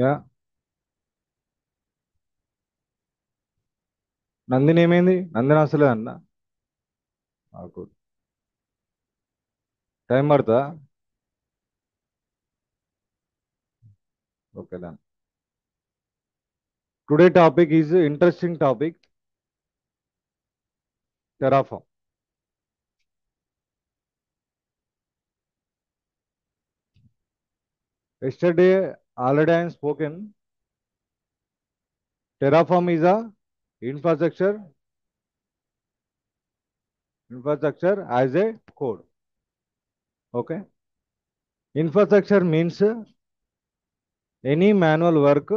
Yeah. Nandini ఏమైంది? నందిని అసలే అన్న. గుడ్. టైం పడుతుందా? Okay done. Today topic is interesting topic, Terraform. Yesterday, already I have spoken. Terraform is a infrastructure, infrastructure as a code. Okay. Infrastructure means any manual work,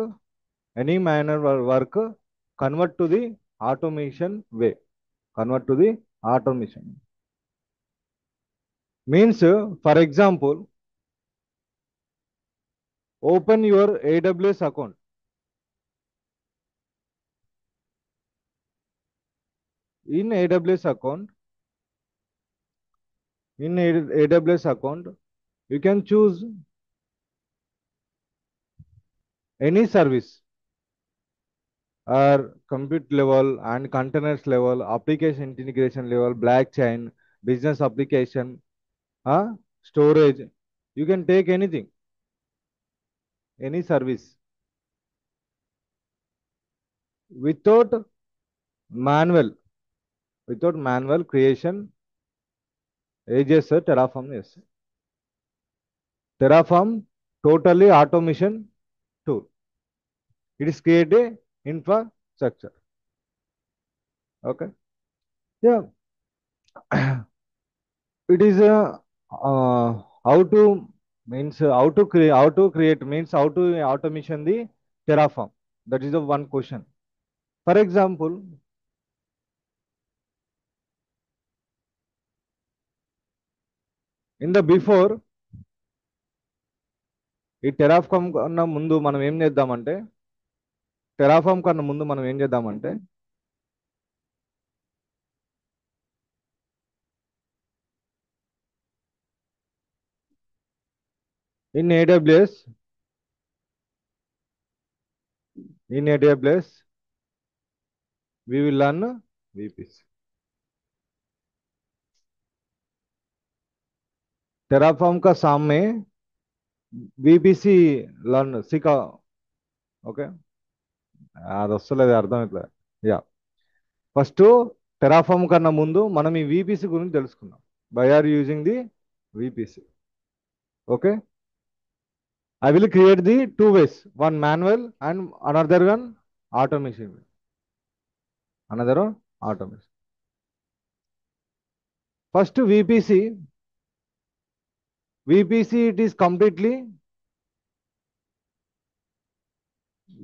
any manual work convert to the automation way. Convert to the automation. Means, for example, open your AWS account. In AWS account, in AWS account, you can choose any service or compute level and containers level, application integration level, blockchain, business application, storage. You can take anything, any service without manual, without manual creation. AJS Terraform is Terraform totally automation tool. It is create a infrastructure. Okay. Yeah. It is how to means how to create means how to automation the Terraform. That is the one question. For example, in the before ఈ Terraform కన్నా ముందు మనం ఏం చేద్దామంటే Terraform కన్నా ముందు మనం ఏం చేద్దామంటే in AWS in AWS we will learn VPC. Terraform का सामने VPC learn सीखा. ఓకే, అది వస్తలేదు, అర్థమవుతుంది. యా. ఫస్ట్ టెరాఫామ్ కన్నా ముందు మనం ఈ VPC గురించి తెలుసుకుందాం. By or using the VPC. Okay. I will create the two ways, one manual and another one automation. Another one automation. First VPC it is completely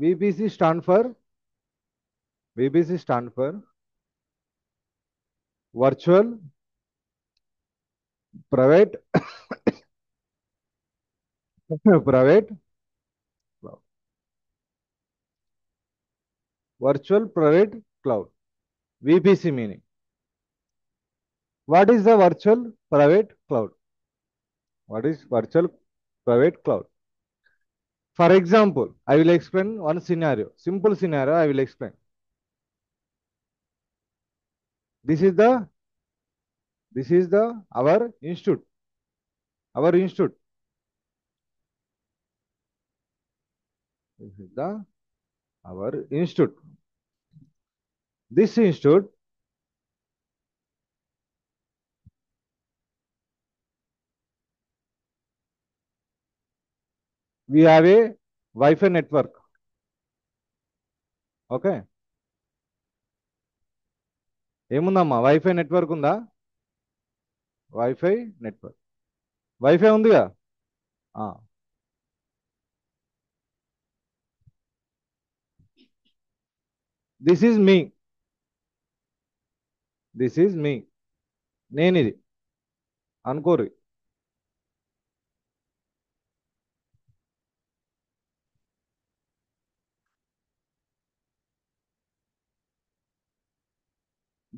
VPC stand for virtual private private cloud. Virtual private cloud. VPC meaning. What is the virtual private cloud? What is virtual private cloud? For example, I will explain one scenario. Simple scenario I will explain. This is the our institute. Our institute. This is the our institute. This institute we have a Wi-Fi network. Okay, ఏముందమ్మా? Wifi network ఉందా? Wifi network, wifi ఉందిగా. This is me, this is me. నేను ఇది అనుకోరు.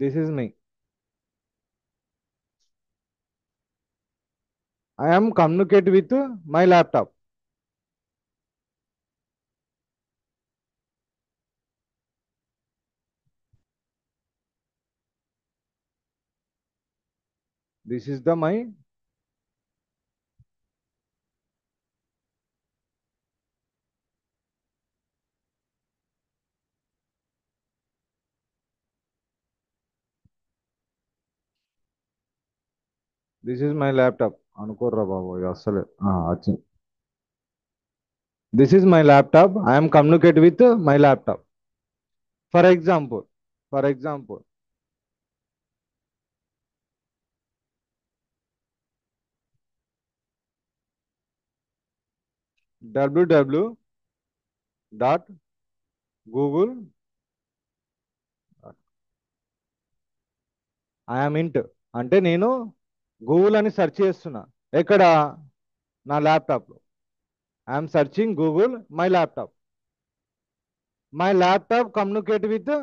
This is me. I am communicate with my laptop. This is the my this is my laptop అనుకోర్రా బాబు ఇది అస్సలే వచ్చింది. This is my laptop, I'm communicate with my laptop. For example www dot Google I'm ఇంట్ అంటే నేను Google అని search చేస్తున్నా. ఎక్కడ? నా ల్యాప్టాప్లో. I'm searching Google my laptop. My laptop communicate with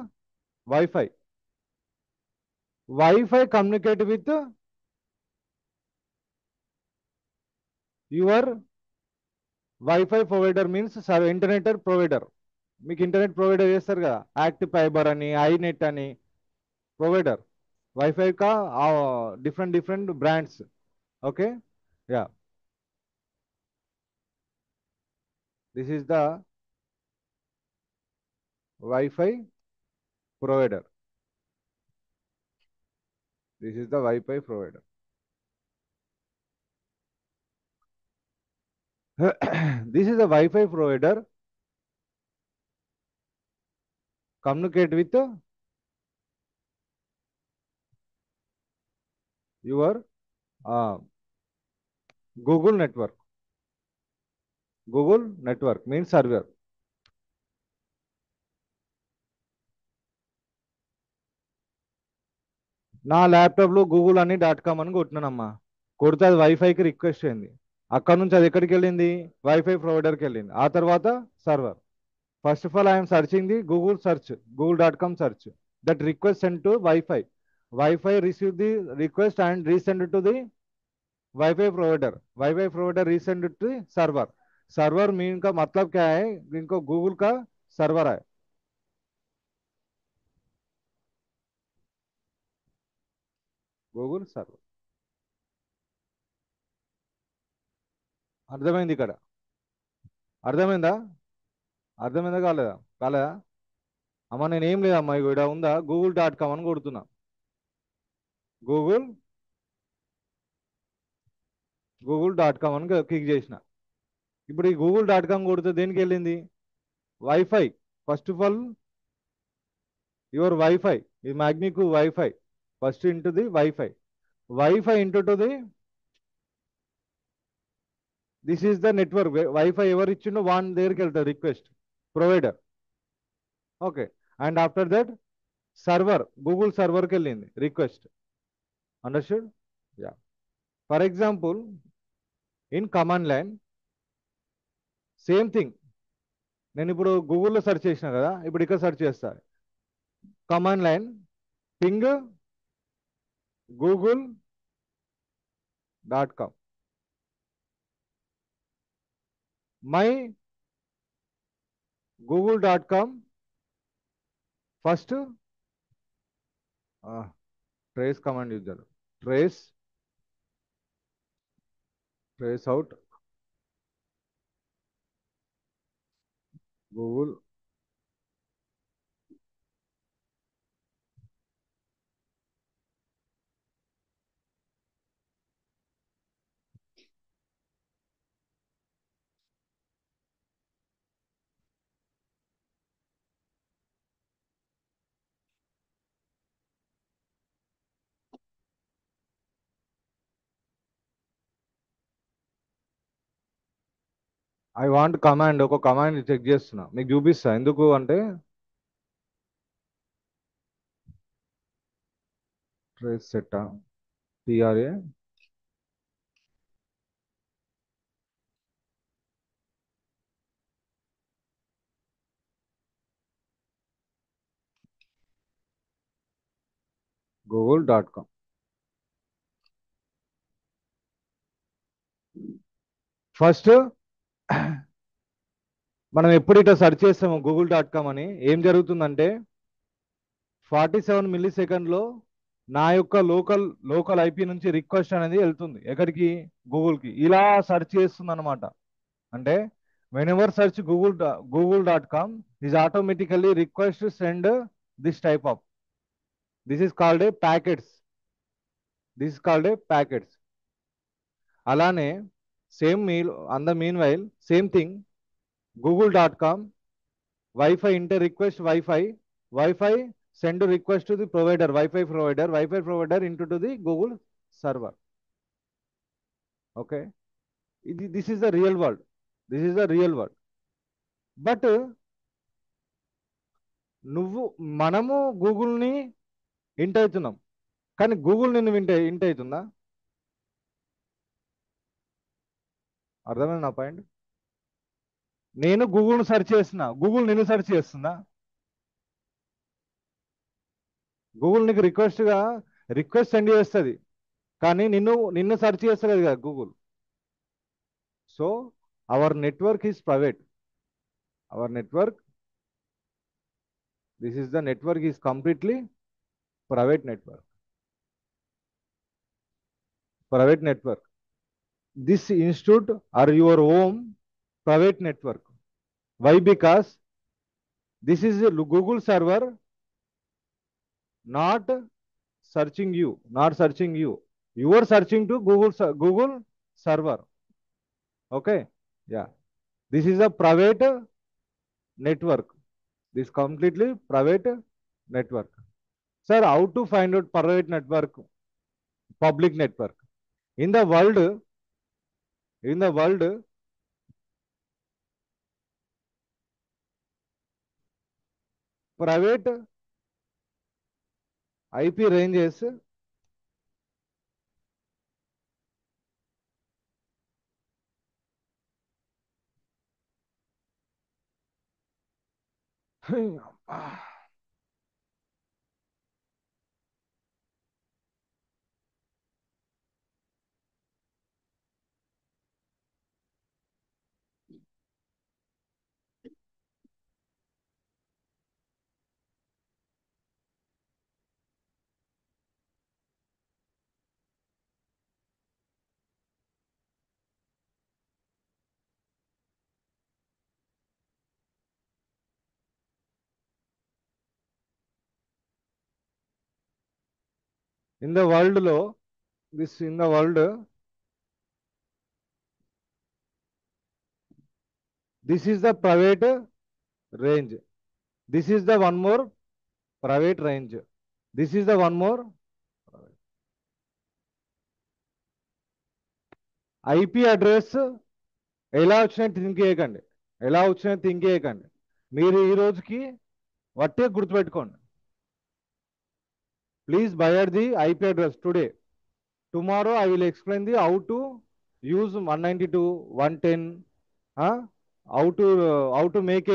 wifi. Wifi communicate with your wifi provider means internet provider. మీకు internet provider చేస్తారు కదా, యాక్టివ్ ఫైబర్ అని, ఐనెట్ అని, ప్రొవైడర్ వైఫై కా different different brands. Okay, yeah, this is the wifi provider. This is the wifi provider. This is the wifi provider communicate with your Google network. Google network means server. నా ల్యాప్టాప్లో Google అని .com అని కొట్టినానమ్మా. కొడితే అది వైఫైకి request అయింది. అక్కడ నుంచి అది ఎక్కడికి వెళ్ళింది? వైఫై ప్రొవైడర్కి వెళ్ళింది. ఆ తర్వాత server. First of all I'm searching the Google search, google.com search. That request sent to Wi-Fi. Wi-Fi received the request and resend it to the Wi-Fi provider. Wi-Fi provider resend it to server. Server mean का मतलब क्या है? इनको Google का server है. Google server. అర్థమైంది ఇక్కడ? అర్థమైందా? అర్థమైందా కాలేదా? కాలేదా అమ్మ? నేను ఏం లేదమ్మా, ఇక్కడ ఉందా google.com అని కొడుతున్నా. గూగుల్ google.com అని క్లిక్ చేసిన. ఇప్పుడు ఈ google.com కొడితే దేనికి వెళ్ళింది? Wifi. First of all your wifi, ఈ మ్యాగ్నిక్ wifi. First into the wifi. Wifi into to the this is the network. Wifi ఎవరు ఇచ్చిండో వాన్ దగ్గరికి వెళ్తారు request, provider. Okay, and after that server, Google సర్వర్కి వెళ్ళింది request. Understood? Yeah. For example in command line same thing. నేను ఇప్పుడు గూగుల్లో సెర్చ్ చేసిన కదా, ఇప్పుడు ఇక్కడ సెర్చ్ చేస్తా. Command line ping google.com. My google.com first trace command use చేయాలి. Trace trace out Google. I want command, ఒక కమాండ్ చెక్ చేస్తున్నా, మీకు చూపిస్తా ఎందుకు అంటే. Trace set TRA google.com. First మనం ఎప్పుడు ఇట్లా సెర్చ్ చేస్తాము google.com అని, ఏం జరుగుతుందంటే 47 మిల్లీ సెకండ్లో నా యొక్క లోకల్ ఐపీ నుంచి రిక్వెస్ట్ అనేది వెళ్తుంది ఎక్కడికి, గూగుల్కి. ఇలా సెర్చ్ చేస్తుంది అనమాట. అంటే whenever search google.com is automatically request to send this type of, this is called a packets, this is called a packets. అలానే same meal on the mean while same thing google.com Wi-Fi inter request Wi-Fi send request to the provider, Wi-Fi provider into to the Google server. Okay, this is the real world, this is the real world. But నువ్వు మనము గూగుల్ని ఇంట్ అవుతున్నాం, కానీ Google నిన్ను ఇంట్ అవుతుందా? అర్థమైంది నా పాయింట్? నేను గూగుల్ని సెర్చ్ చేస్తున్నా, గూగుల్ నిన్ను సెర్చ్ చేస్తుందా? గూగుల్ నీకు రిక్వెస్ట్ సెండ్ చేస్తుంది, కానీ నిన్ను సెర్చ్ చేస్తలేదు కదా Google. So our network is private, our network, this is the network is completely private network, private network. This institute or your own private network. Why? Because this is a Google server, not searching you, not searching you. You are searching to Google server. Okay, yeah. This is a private network. This completely private network. Sir, how to find out private network, public network? In the world, private IP ranges in the world lo, this in the world, this is the private range. This is the one more private range. This is the one more IP address. ఎలా వచ్చినా think చేయకండి, ఎలా వచ్చినా think చేయకండి. మీరు ఈ రోజుకి వట్టే గుర్తుపెట్టుకోండి. Please buyer the IP address today. Tomorrow I will explain the how to use 192 110, how to make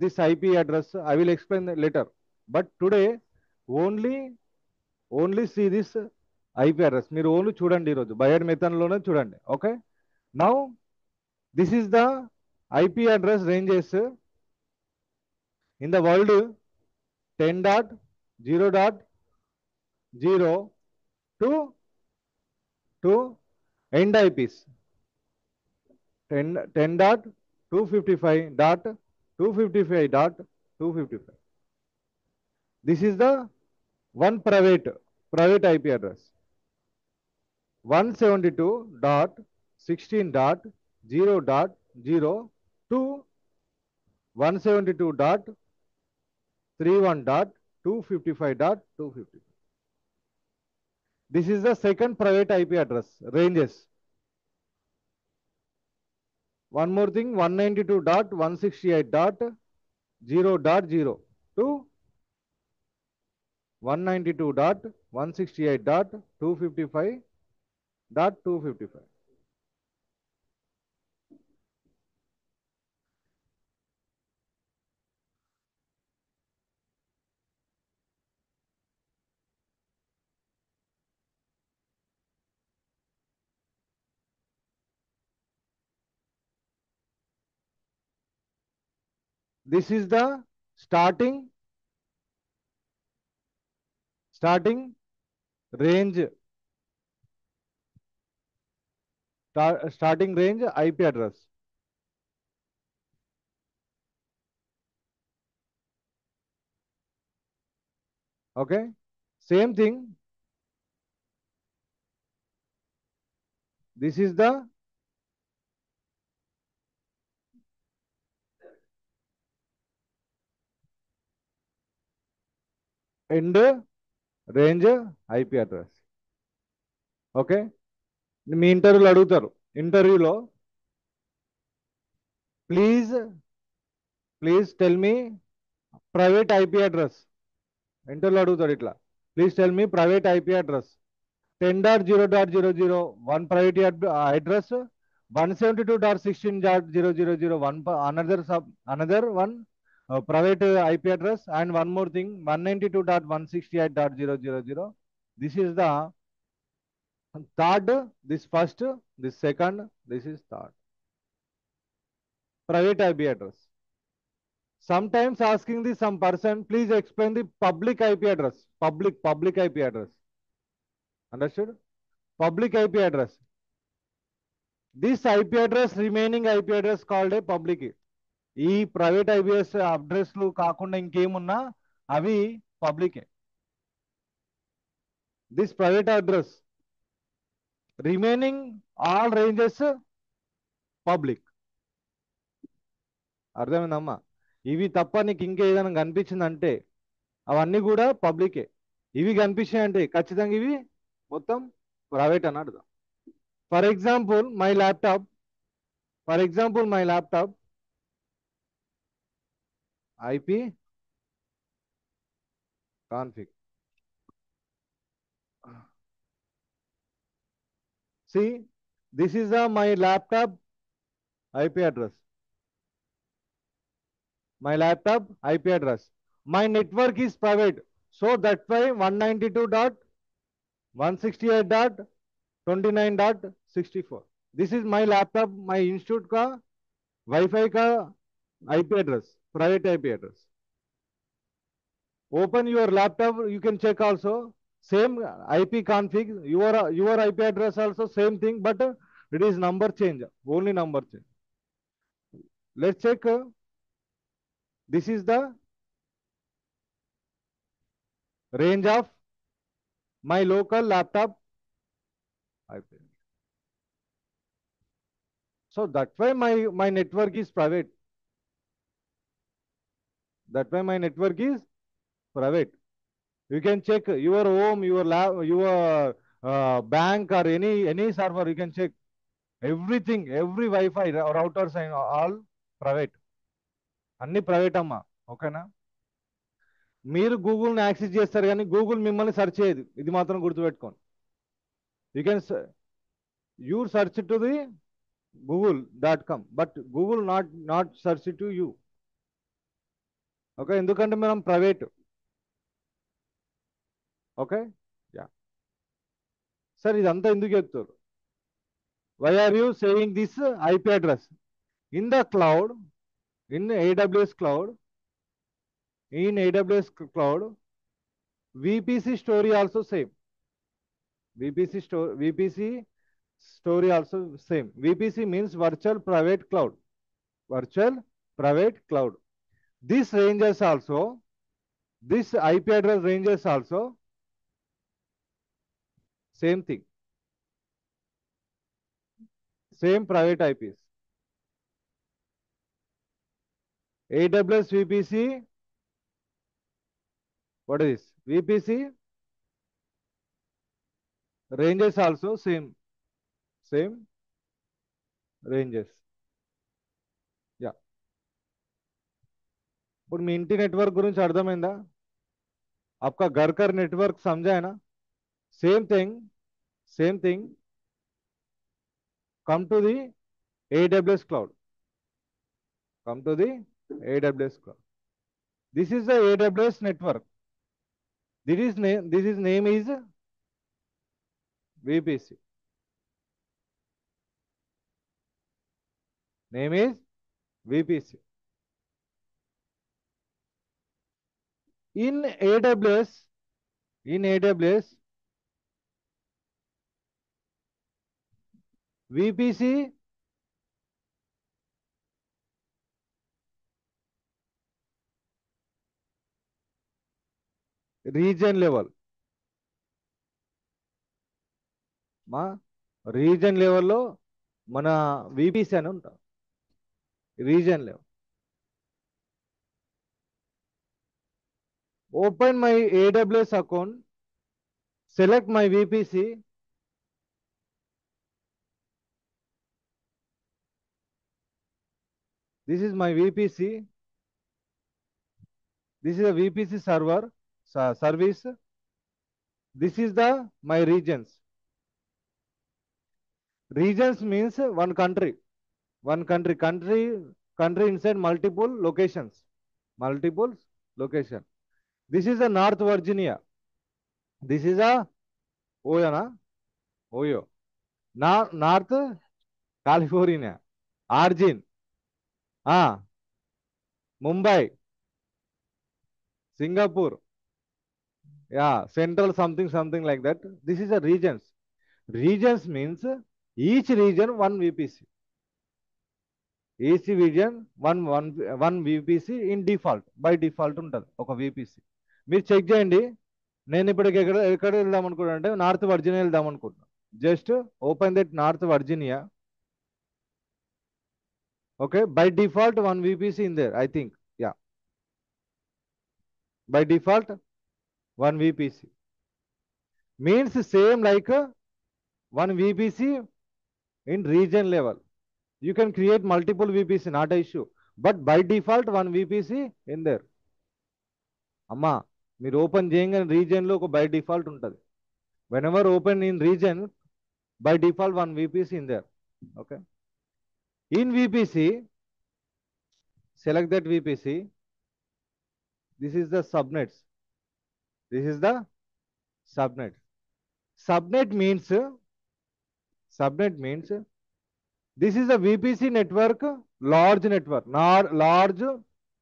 this IP address. I will explain later. But today only see this IP address. మీరు only చూడండి, ఈరోజు buyer మెథడ్లోనే చూడండి. Okay, now this is the IP address ranges in the world. 10.0.0 to end IPs 10.255.255.255. This is the one private IP address. 172.16.0.0 to 172.31.255.255. This is the second private IP address ranges. One more thing, 192.168.0.0 to 192.168.255.255. This is the starting range, starting range IP address. Okay, same thing. This is the end range IP address. Okay, మీ ఇంటర్వ్యూలో అడుగుతారు. ఇంటర్వ్యూలో please please tell me private IP address. ఇంటర్వ్యూలో అడుగుతాడు ఇట్లా, please tell me private IP address. 10.0.001 private address, 172.16.0.001 another one private IP address, and one more thing 192.168.0.0.0. This is the third, this first, this second, this is third. Private IP address. Sometimes asking the some person, please explain the public IP address. Public IP address. Understood? Public IP address. This IP address, remaining IP address called a public. ఈ private IPs అడ్రస్లు కాకుండా ఇంకేమున్నా అవి పబ్లికే. This private address remaining all ranges public. అర్థమైందమ్మా? ఇవి తప్ప నీకు ఇంకేదైనా కనిపించిందంటే అవన్నీ కూడా పబ్లికే. ఇవి కనిపించాయంటే ఖచ్చితంగా ఇవి మొత్తం ప్రైవేట్ అని అర్థం. For example my laptop, IP config. See, this is my laptop IP address. My laptop IP address. My network is private, so that's why 192.168.29.64. This is my laptop, my institute का Wi-Fi का IP address, private IP address. Open your laptop, you can check also. Same IP config, your IP address also same thing, but it is number change, only number change. Let's check. This is the range of my local laptop IP. So that's why my network is private. That's why my network is private. You can check your home, your lab, your bank, or any server. You can check everything, every Wi-Fi routers and all private. అన్ని private అమ్మా. ఓకేనా? మీరు గూగుల్ని access చేస్తారు కానీ Google మిమ్మల్ని search చేయదు. ఇది మాత్రం గుర్తుపెట్టుకోండి. You can you search to the google.com, but Google not search to you. Okay, ఎందుకంటే మనం ప్రైవేట్. Okay, yeah. సార్ ఇదంతా ఎందుకు చెప్తారు? Why are you saying this IP address in the cloud, in AWS cloud, VPC story also same. VPC story also same. VPC means virtual private cloud. This ranges also, this IP address ranges also same thing, same private IPs. AWS VPC, what is this? VPC ranges also same ranges. Yeah. ఇప్పుడు మీ ఇంటి network గురించి అర్థమైందా? आपका घर का network समझा है ना? Same thing come to the AWS cloud. This is the AWS network. This is name is VPC. Name is VPC. In AWS, VPC reason level. మా రీజన్ లెవెల్లో మన VPC అని ఉంటాం. Reason level. Open my AWS account, select my VPC. This is my VPC. This is a VPC server service. This is the my regions. Regions means one country. One country. Country inside multiple locations. Multiple location. This is a North Virginia. This is a Oyo na? Oyo. North California. Origin. Ah, Mumbai. Singapore. Yeah, central something like that. This is a regions. Regions means each region one VPC. Each region one VPC in default. By default ఉంటుంది ఒక VPC. మీరు check చేయండి. నేను ఇప్పటికి ఎక్కడ వెళ్దాం అనుకుంటున్నా అంటే నార్త్ వర్జీనియా వెళ్దాం అనుకుంటున్నా. Just open that north Virginia. Okay, by default one VPC in there, I think. Yeah, by default one VPC means same like one VPC in region level. You can create multiple VPC, not an issue. But by default one VPC in there. అమ్మా మీరు open చేయగానే రీజియన్లో ఒక by default ఉంటుంది. When ever open in reason, by default one VPC in there. Okay. In VPC, select that VPC. This is the subnets. This is the subnet. Subnet means this is a VPC network, large network, large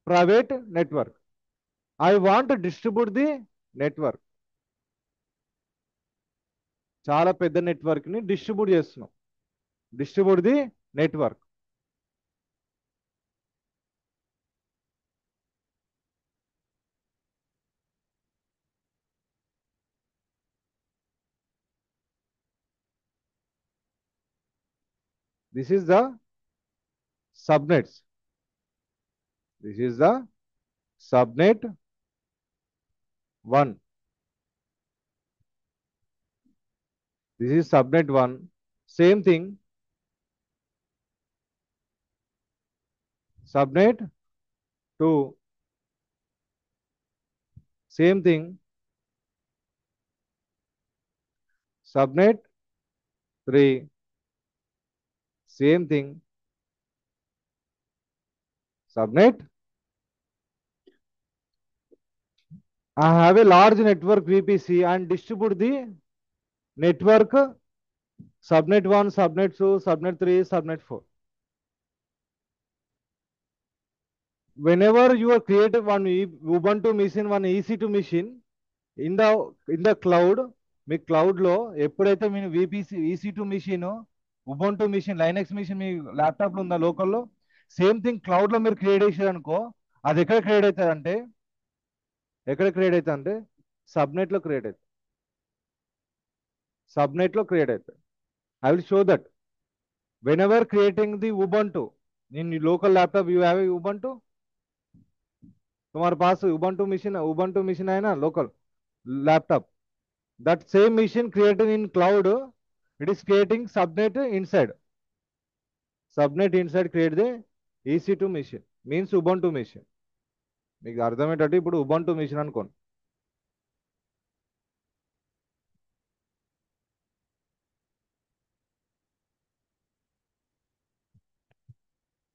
private network. I want to distribute the network. చాలా పెద్ద network ని distribute చేస్తున్నాం. Distribute the network. This is the subnets. This is the subnet 1. This is subnet 1. Same thing. Subnet 2. Same thing. Subnet 3. Same thing. Subnet. I have a large network VPC and distribute the network subnet 1, subnet 2, subnet 3, subnet 4. Whenever you are creating one Ubuntu machine, one EC2 machine in the cloud, మీ క్లౌడ్లో ఎప్పుడైతే మీ VPC EC2 machine, Ubuntu machine, Linux machine మీ ల్యాప్టాప్లో ఉందా లోకల్లో, same thing క్లౌడ్లో మీరు create చేశారు అనుకో, అది ఎక్కడ క్రియేట్ అవుతుంది అంటే సబ్నెట్లో క్రియేట్ అవుతుంది. సబ్నెట్లో క్రియేట్ అవుతుంది. I will show that. When ever creating the Ubuntu in local laptop, you have a ubuntu, तुम्हारे पास ubuntu machine है ना local laptop. That same machine created in cloud, it is creating subnet inside. Subnet inside create the EC2 machine, means ubuntu machine. మీకు అర్థమయ్యేటట్టు ఇప్పుడు ubuntu machine అనుకోండి.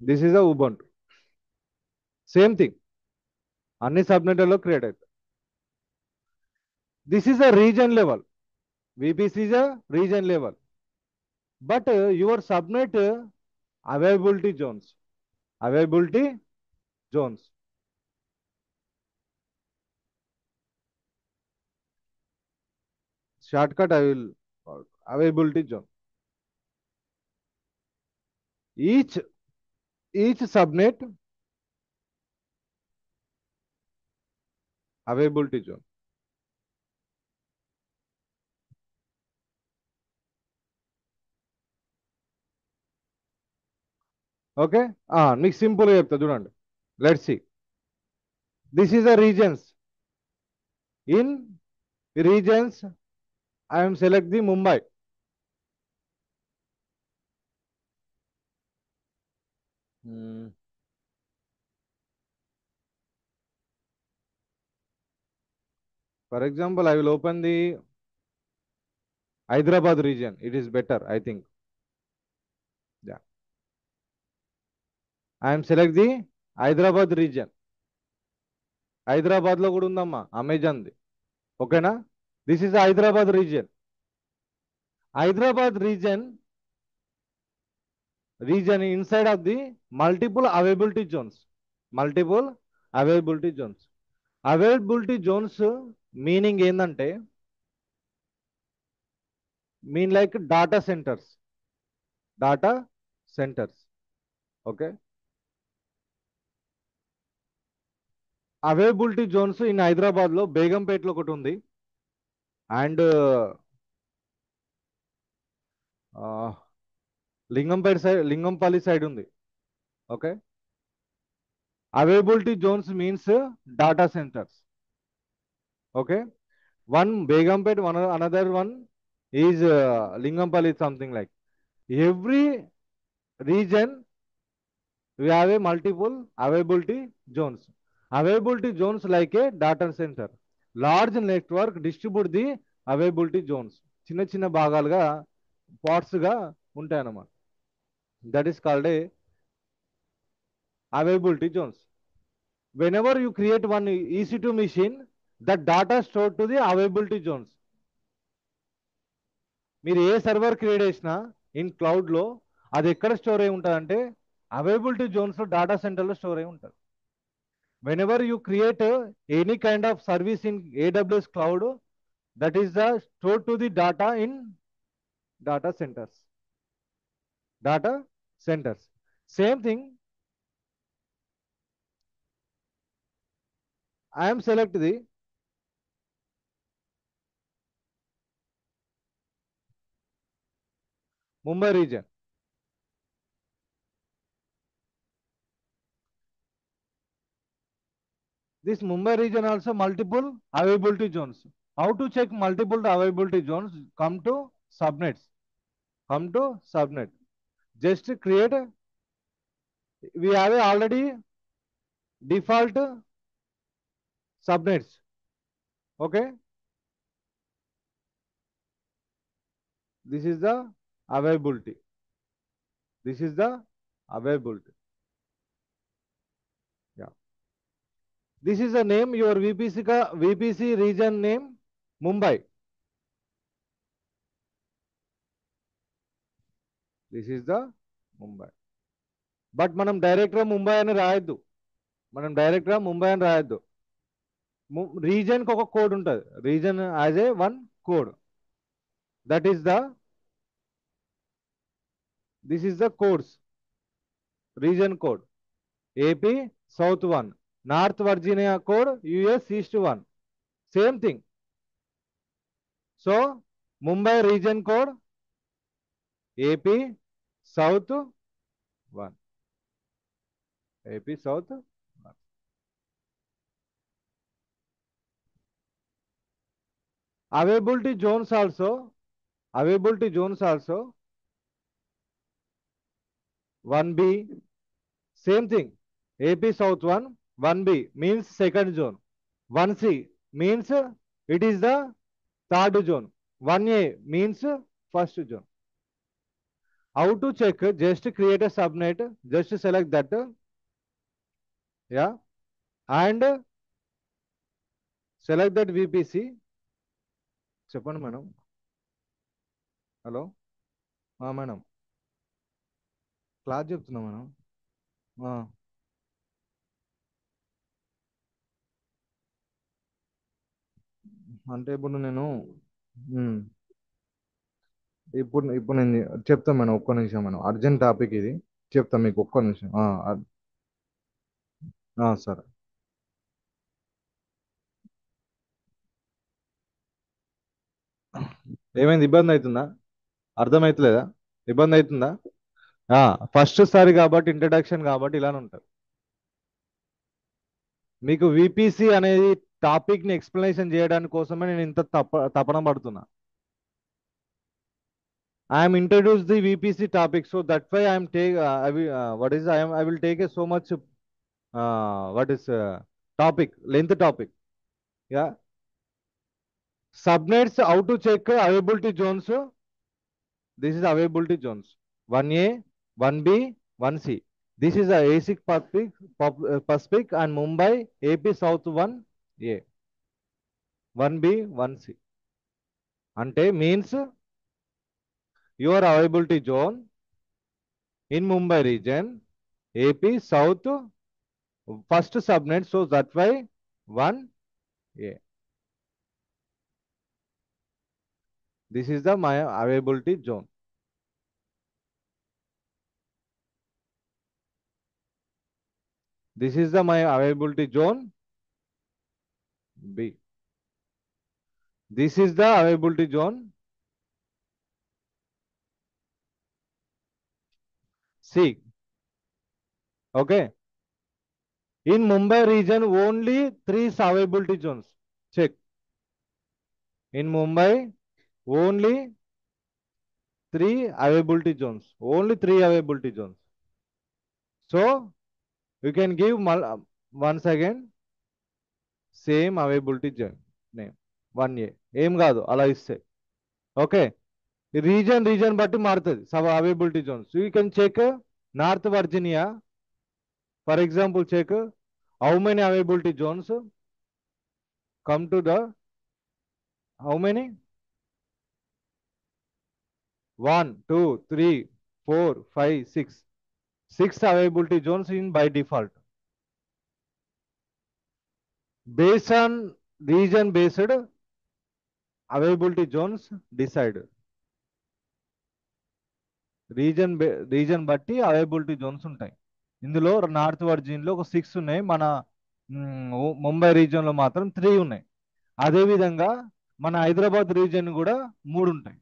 This is a ubuntu. Same thing, అన్ని సబ్నెట్లలో create అవుతాయి. This is a region level. VPC is a region level. But your subnet availability zones. Availability zones. Shortcut I will availability zone. each each subnet availability zone. Okay. మీకు సింపుల్గా చెప్తా చూడండి. Let's see. This is the reasons. In reasons I am select the Mumbai. For example I will open the Hyderabad region. It is better I think. Yeah, I am select the Hyderabad region. Hyderabad లో కూడా ఉందమ్మా అమెజాన్ది. ఓకేనా? This is Hyderabad region. Hyderabad reason inside of the multiple availability Jones. Multiple availability Jones. Availability Jones meaning ఏంటంటే mean like data centres. Data centres. Okay. Availability zones in Hyderabad లో బేగంపేటలో ఒకటి ఉంది. And Lingampet side, Lingampalli side ఉంది. Okay. Availability zones means data centres. Okay. One Begumpet, one another one is Lingampalli, something like. Every region we have a multiple availability zones. Availability zones like a data center. Large network distribute the availability zones. చిన్న చిన్న భాగాలుగా parts గా ఉంటాయన్నమాట. That is called a availability zones. Whenever you create one EC2 machine, the data stored to the availability zones. మీరు ఏ server create చేసినా in cloud లో అది ఎక్కడ స్టోర్ అయి ఉంటుంది అంటే అవైలబిలిటీ జోన్స్ లో, డేటా సెంటర్ లో స్టోర్ అయి ఉంటుంది. Whenever you create any kind of service in AWS cloud, that is the stored to the data in data centers. Data centers. Same thing. I am select the Mumbai region. This Mumbai region also multiple availability zones. How to check multiple availability zones? Come to subnets. Come to subnet. Just create. We have already default subnets. Okay. This is the availability. This is the availability. Yeah. This is the name, your VPC region name, Mumbai. This is the Mumbai. But మనం direct గా ముంబై అని రాయొద్దు. మనం direct గా ముంబై అని రాయొద్దు. Reason కి ఒక code ఉంటుంది. Reason as a one code. That is the this is the codes. Reason code AP south 1, north Virginia code US east 1. Same thing. So Mumbai reason code AP south 1. AP south 1. Availability zones also, availability zones also 1B, same thing. AP South 1, 1B means second zone. 1C means it is the third zone. 1A means first zone. How to check? Just create a subnet, just select that. Yeah. And select that VPC. చెప్పండి madam. Hello madam, class చెప్తున్నా madam. అంటే ఇప్పుడు నేను ఉమ్, ఇప్పుడు ఇప్పుడు నేను చెప్తాను madam. ఒక్క నిమిషం మేడం, అర్జెంట్ టాపిక్ ఇది. చెప్తా మీకు ఒక్క నిమిషం. సరే. ఏమైంది, ఇబ్బంది అవుతుందా? అర్థమైతలేదా? ఇబ్బంది అవుతుందా? ఫస్ట్ సారి కాబట్టి ఇంట్రడక్షన్ కాబట్టి ఇలానే ఉంటుంది. మీకు విపిసి అనేది టాపిక్ ని ఎక్స్ప్లెనేషన్ చేయడానికి కోసమే నేను ఇంత తపన పడుతున్నా. I'm introduce the VPC topic, so that why I'm take what is I will take a so much what is topic length topic. Yeah, subnets, how to check availability zones. This is availability zones: 1A, 1B, 1C. This is a ASIC Pacific and Mumbai AP South 1A, 1B, 1C. Ante means your availability zone in Mumbai region, AP South, first subnet, so that why 1A. This is the my availability zone. This is the my availability zone B. This is the availability zone C. Okay. In Mumbai region, only three availability zones. Check. In Mumbai, only three availability zones. Only three availability zones. So you can give once again same availability zone name 1A. ఏం కాదు అలా ఇస్తే. Okay. Region బట్టి మారుతుంది sub availability zones. You can check North Virginia, for example check how many availability zones come to the how many 1 2 3 4 5 6 availability zones in by default based on region based availability zones decide reason బట్టి availability Jones ఉంటాయి. ఇందులో north virgin లో ఒక 6 ఉన్నాయి, మన Mumbai region లో మాత్రం 3 ఉన్నాయి. అదే విధంగా మన హైదరాబాద్ రీజియన్ కూడా 3 ఉంటాయి.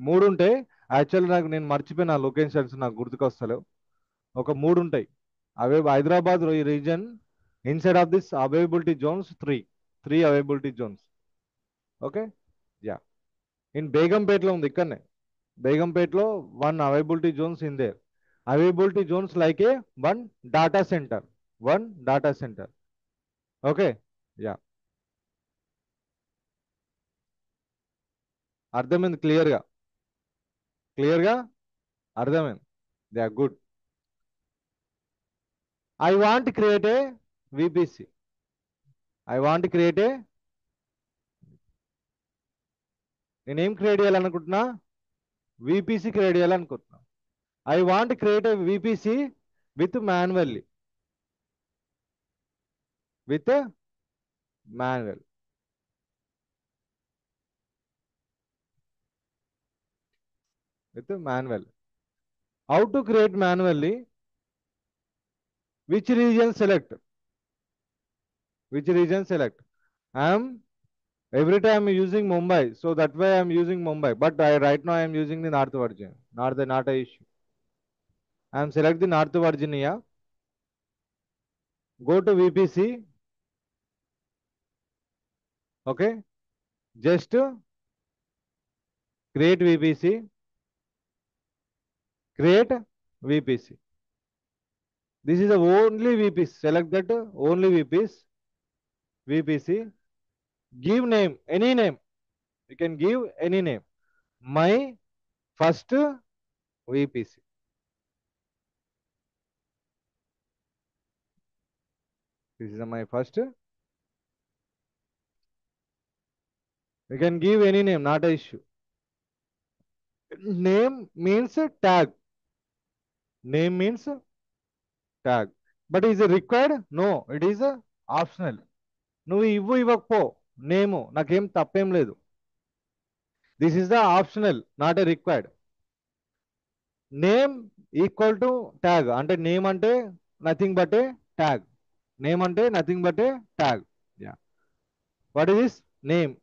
3 ఉంటే యాక్చువల్ నాకు నేను మర్చిపోయిన లొకేషన్స్ నాకు గుర్తుకొస్తలేవు. ఒక 3 ఉంటాయి అవే Hyderabad region inside of this availability zones 3 availability zones. Okay. Yeah. In బేగంపేటలో ఉంది ఇక్కడనే. బేగంపేటలో 1 availability zones in there. Availability zones like a 1 data centre. 1 data centre. Okay. Yeah. అర్థమైంది క్లియర్గా? క్లియర్గా అర్థమైంది. They are good. I want create a VPC. I want create a, నేనేం create చేయాలనుకుంటున్నా? విపిసి క్రియేట్ చేయాలనుకుంటున్నా. I want create a VPC with manually. With manual. With manual. How to create manually? Which region select? Which region select? I am every time using Mumbai, so that way I am using Mumbai. But right now I am using the North Virginia. Not a issue. I am select the North Virginia. Go to VPC. Okay. Just create VPC. Create VPC. This is the only VPC. Select that only VPC. VPC. Give name, any name. You can give any name. My first VPC. This is my first. You can give any name, not a issue. Name means tag. Name means tag. But is it required? No, it is optional. నువ్వు ఇవ్వకపో నేము నాకేం తప్పేం లేదు. This is the optional, not a required. Name equal to tag అంటే name అంటే nothing but a tag. Name అంటే nothing but a tag. Yeah, what is this name?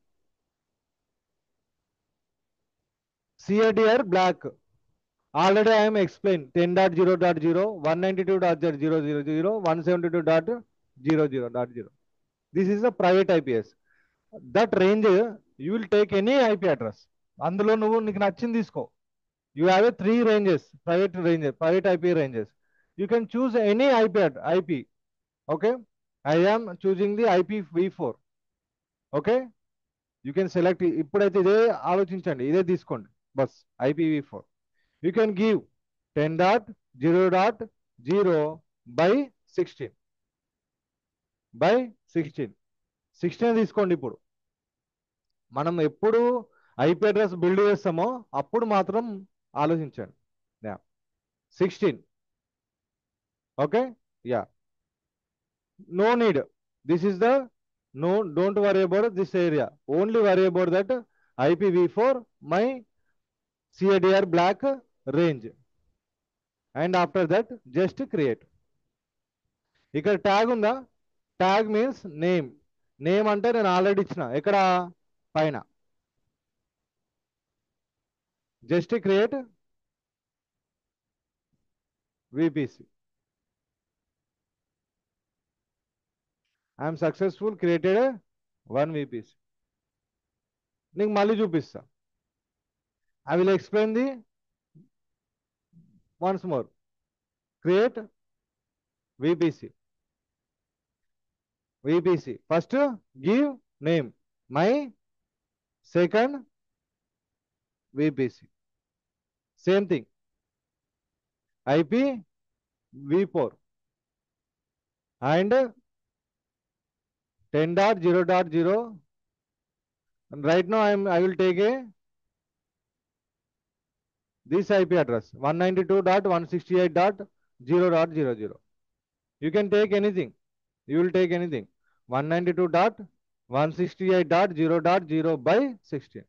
CADR black. Already I am explained 10.0.0, 192.0.0.0, 172.0.0.0. This is a private IPS. That range you will take any IP address. అందులో నువ్వు నీకు నచ్చింది తీసుకో. You have a 3 ranges, private ranges, private IP ranges. You can choose any IP. Okay. I am choosing the IPv4. Okay. You can select. ఇప్పుడైతే ఇదే ఆలోచించండి, ఇదే తీసుకోండి bus. IPv4. You can give 10.0.0 by 16 by 16. 16 తీసుకోండి. ఇప్పుడు మనం ఎప్పుడు IP address build చేస్తామో అప్పుడు మాత్రం ఆలోచించండి. 16. Okay. Yeah, no need. This is the no, don't worry about this area. Only worry about that IPv4 my CADR black range. And after that just create. ఇక్కడ tag ఉందా? Tag means name. Name అంటే నేను already ఇచ్చిన ఇక్కడ పైన. Just create VPC. I'm successful created 1 VPC. నీకు మళ్ళీ చూపిస్తా. I will explain the once more. Create VPC. First give name. My second VPC. Same thing. IPv4 and 10.0.0. And right now I will take this IP address 192.168.0.00. You can take anything. You will take anything. 192.168.0.0 by 16.